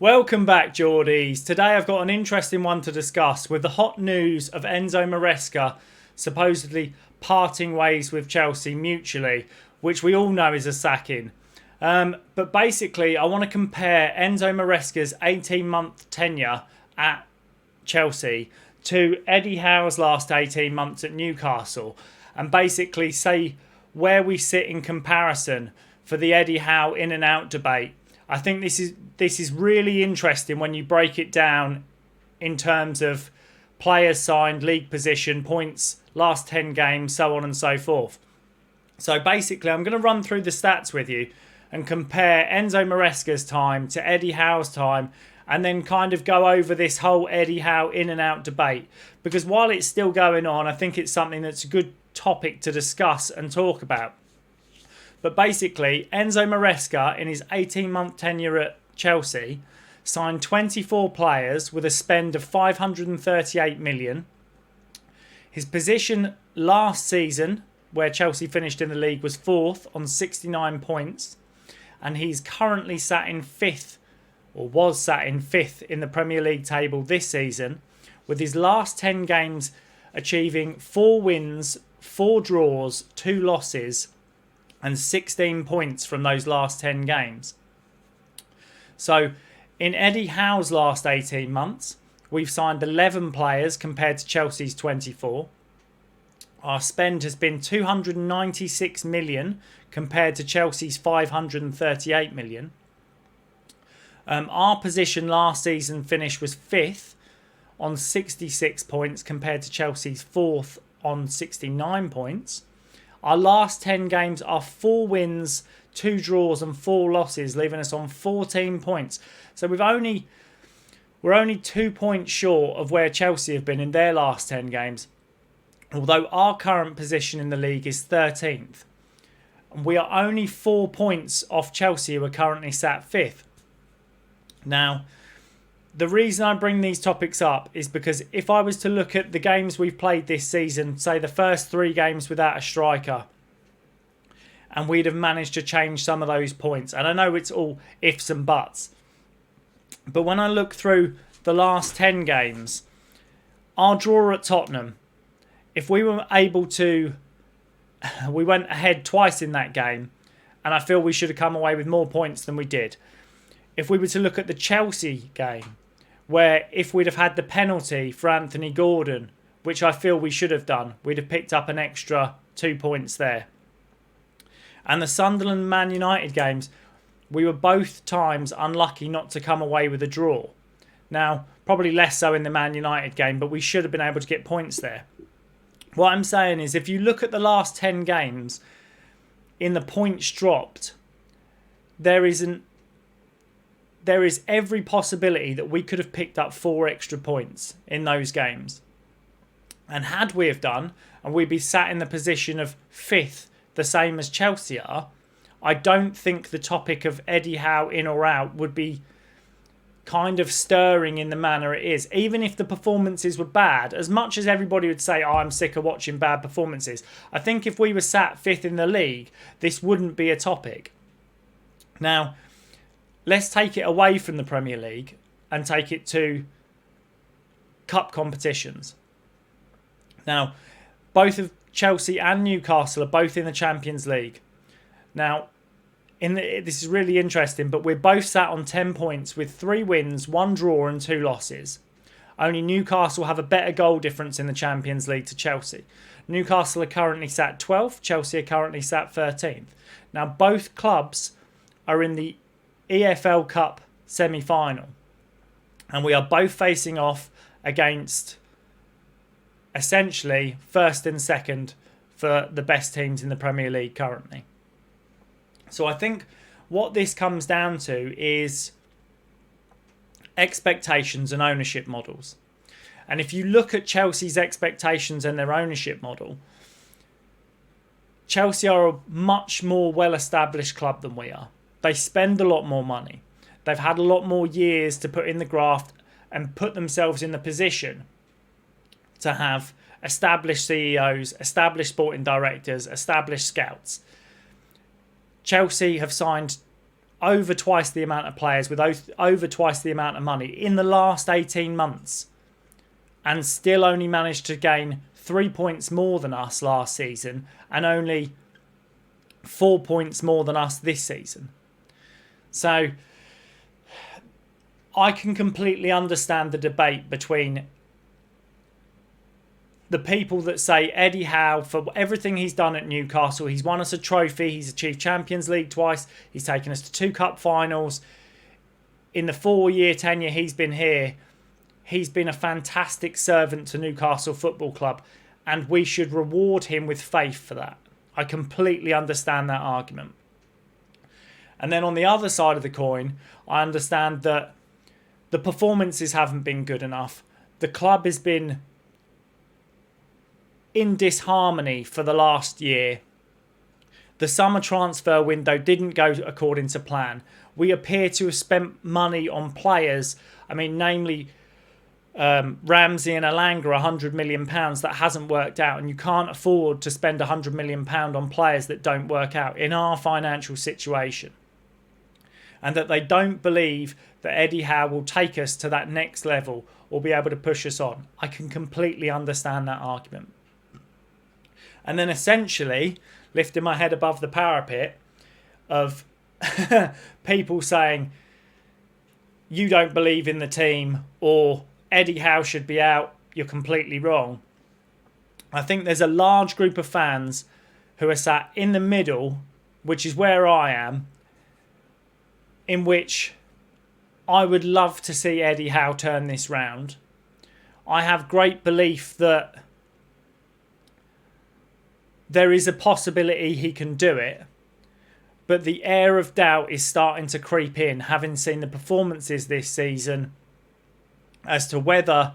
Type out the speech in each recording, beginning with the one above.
Welcome back, Geordies. Today I've got an interesting one to discuss with the hot news of Enzo Maresca supposedly parting ways with Chelsea mutually, which we all know is a sacking. But basically, I want to compare Enzo Maresca's 18-month tenure at Chelsea to Eddie Howe's last 18 months at Newcastle and basically say where we sit in comparison for the Eddie Howe in and out debate. I think this is really interesting when you break it down in terms of players signed, league position, points, last 10 games, so on and so forth. So basically, I'm going to run through the stats with you and compare Enzo Maresca's time to Eddie Howe's time, and then kind of go over this whole Eddie Howe in and out debate. Because while it's still going on, I think it's something that's a good topic to discuss and talk about. But basically, Enzo Maresca, in his 18-month tenure at Chelsea, signed 24 players with a spend of 538 million. His position last season, where Chelsea finished in the league, was 4th on 69 points. And he's currently sat in 5th, or was sat in 5th in the Premier League table this season, with his last 10 games achieving 4 wins, 4 draws, 2 losses, and 16 points from those last 10 games. So, in Eddie Howe's last 18 months, we've signed 11 players compared to Chelsea's 24. Our spend has been 296 million compared to Chelsea's 538 million. Our position last season finish was 5th on 66 points compared to Chelsea's 4th on 69 points. Our last 10 games are 4 wins, 2 draws and 4 losses, leaving us on 14 points. So we're only 2 points short of where Chelsea have been in their last 10 games. Although our current position in the league is 13th. And we are only 4 points off Chelsea, who are currently sat 5th. Now, the reason I bring these topics up is because if I was to look at the games we've played this season, say the first 3 games without a striker, and we'd have managed to change some of those points. And I know it's all ifs and buts. But when I look through the last 10 games, our draw at Tottenham, if we were able to... We went ahead twice in that game, and I feel we should have come away with more points than we did. If we were to look at the Chelsea game, where if we'd have had the penalty for Anthony Gordon, which I feel we should have done, we'd have picked up an extra 2 points there. And the Sunderland Man United games, we were both times unlucky not to come away with a draw. Now, probably less so in the Man United game, but we should have been able to get points there. What I'm saying is, if you look at the last 10 games, in the points dropped, there is every possibility that we could have picked up 4 extra points in those games. And had we have done, and we'd be sat in the position of 5th, the same as Chelsea are, I don't think the topic of Eddie Howe in or out would be kind of stirring in the manner it is. Even if the performances were bad, as much as everybody would say, oh, I'm sick of watching bad performances, I think if we were sat 5th in the league, this wouldn't be a topic. Now, let's take it away from the Premier League and take it to cup competitions. Now, both of Chelsea and Newcastle are both in the Champions League. Now, this is really interesting, but we're both sat on 10 points with 3 wins, 1 draw and 2 losses. Only Newcastle have a better goal difference in the Champions League to Chelsea. Newcastle are currently sat 12th, Chelsea are currently sat 13th. Now, both clubs are in the EFL Cup semi-final, and we are both facing off against essentially first and second for the best teams in the Premier League currently. So I think what this comes down to is expectations and ownership models. And if you look at Chelsea's expectations and their ownership model, Chelsea are a much more well-established club than we are. They spend a lot more money. They've had a lot more years to put in the graft and put themselves in the position to have established CEOs, established sporting directors, established scouts. Chelsea have signed over twice the amount of players with over twice the amount of money in the last 18 months and still only managed to gain 3 points more than us last season and only 4 points more than us this season. So I can completely understand the debate between the people that say Eddie Howe, for everything he's done at Newcastle, he's won us a trophy, he's achieved Champions League twice, he's taken us to 2 cup finals. In the 4-year tenure he's been here, he's been a fantastic servant to Newcastle Football Club, and we should reward him with faith for that. I completely understand that argument. And then on the other side of the coin, I understand that the performances haven't been good enough. The club has been in disharmony for the last year. The summer transfer window didn't go according to plan. We appear to have spent money on players, namely Ramsey and Alanga, £100 million. That hasn't worked out, and you can't afford to spend £100 million on players that don't work out in our financial situation. And that they don't believe that Eddie Howe will take us to that next level or be able to push us on. I can completely understand that argument. And then essentially lifting my head above the parapet of people saying you don't believe in the team or Eddie Howe should be out, you're completely wrong. I think there's a large group of fans who are sat in the middle, which is where I am, in which I would love to see Eddie Howe turn this round. I have great belief that there is a possibility he can do it, but the air of doubt is starting to creep in, having seen the performances this season, as to whether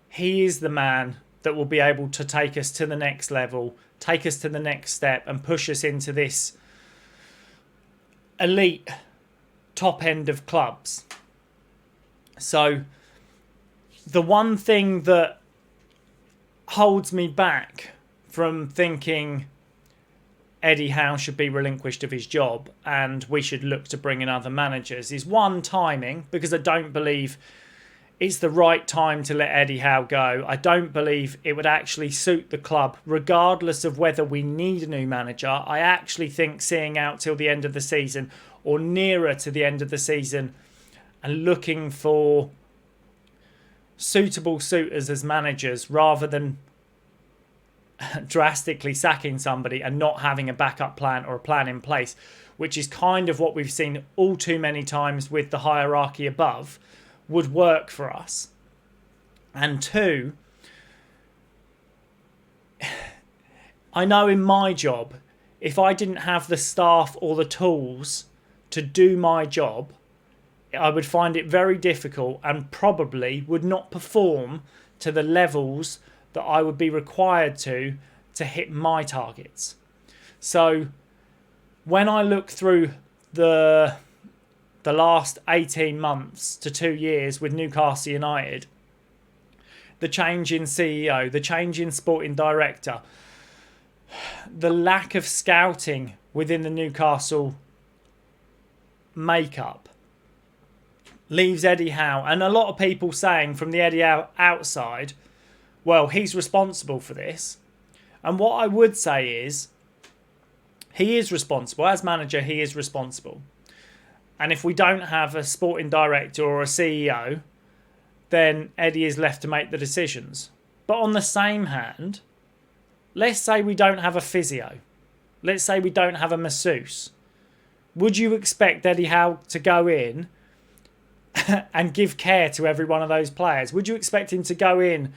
he is the man that will be able to take us to the next level, take us to the next step and push us into this elite top end of clubs. So the one thing that holds me back from thinking Eddie Howe should be relinquished of his job and we should look to bring in other managers is one, timing, because I don't believe it's the right time to let Eddie Howe go. I don't believe it would actually suit the club, regardless of whether we need a new manager. I actually think seeing out till the end of the season or nearer to the end of the season and looking for suitable suitors as managers rather than drastically sacking somebody and not having a backup plan or a plan in place, which is kind of what we've seen all too many times with the hierarchy above, would work for us. And two, I know in my job, if I didn't have the staff or the tools to do my job, I would find it very difficult and probably would not perform to the levels that I would be required to hit my targets. So when I look through the last 18 months to 2 years with Newcastle United, the change in CEO, the change in sporting director, the lack of scouting within the Newcastle makeup leaves Eddie Howe, and a lot of people saying from the Eddie Howe outside, well, he's responsible for this. And what I would say is, he is responsible. As manager, he is responsible. And if we don't have a sporting director or a CEO, then Eddie is left to make the decisions. But on the same hand, let's say we don't have a physio. Let's say we don't have a masseuse. Would you expect Eddie Howe to go in and give care to every one of those players? Would you expect him to go in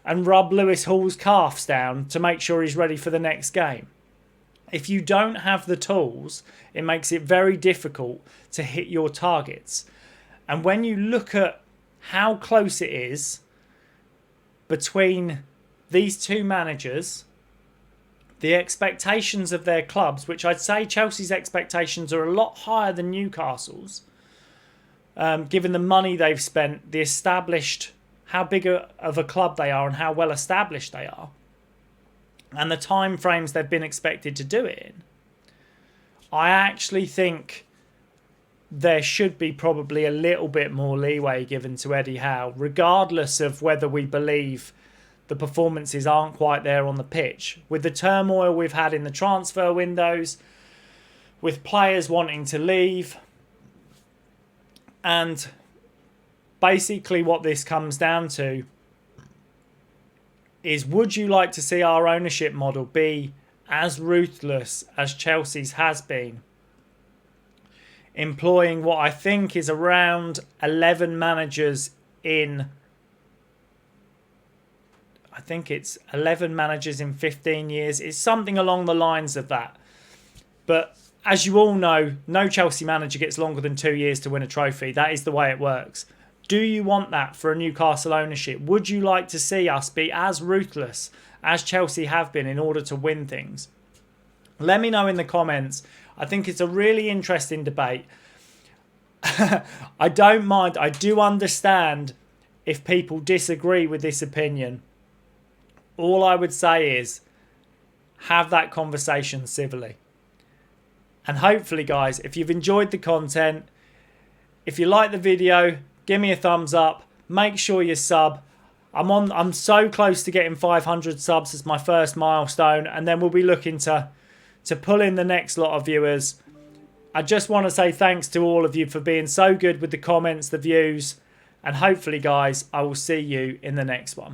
and rub Lewis Hall's calves down to make sure he's ready for the next game? If you don't have the tools, it makes it very difficult to hit your targets. And when you look at how close it is between these two managers, the expectations of their clubs, which I'd say Chelsea's expectations are a lot higher than Newcastle's, given the money they've spent, the established, how big of a club they are and how well established they are, and the time frames they've been expected to do it in. I actually think there should be probably a little bit more leeway given to Eddie Howe, regardless of whether we believe the performances aren't quite there on the pitch. With the turmoil we've had in the transfer windows, with players wanting to leave, and basically what this comes down to is, would you like to see our ownership model be as ruthless as Chelsea's has been, employing what I think is around 11 managers in, I think it's 11 managers in 15 years. It's something along the lines of that. But as you all know, no Chelsea manager gets longer than 2 years to win a trophy. That is the way it works. Do you want that for a Newcastle ownership? Would you like to see us be as ruthless as Chelsea have been in order to win things? Let me know in the comments. I think it's a really interesting debate. I don't mind. I do understand if people disagree with this opinion. All I would say is have that conversation civilly. And hopefully, guys, if you've enjoyed the content, if you like the video, give me a thumbs up. Make sure you sub. I'm so close to getting 500 subs as my first milestone, and then we'll be looking to pull in the next lot of viewers. I just want to say thanks to all of you for being so good with the comments, the views, and hopefully, guys, I will see you in the next one.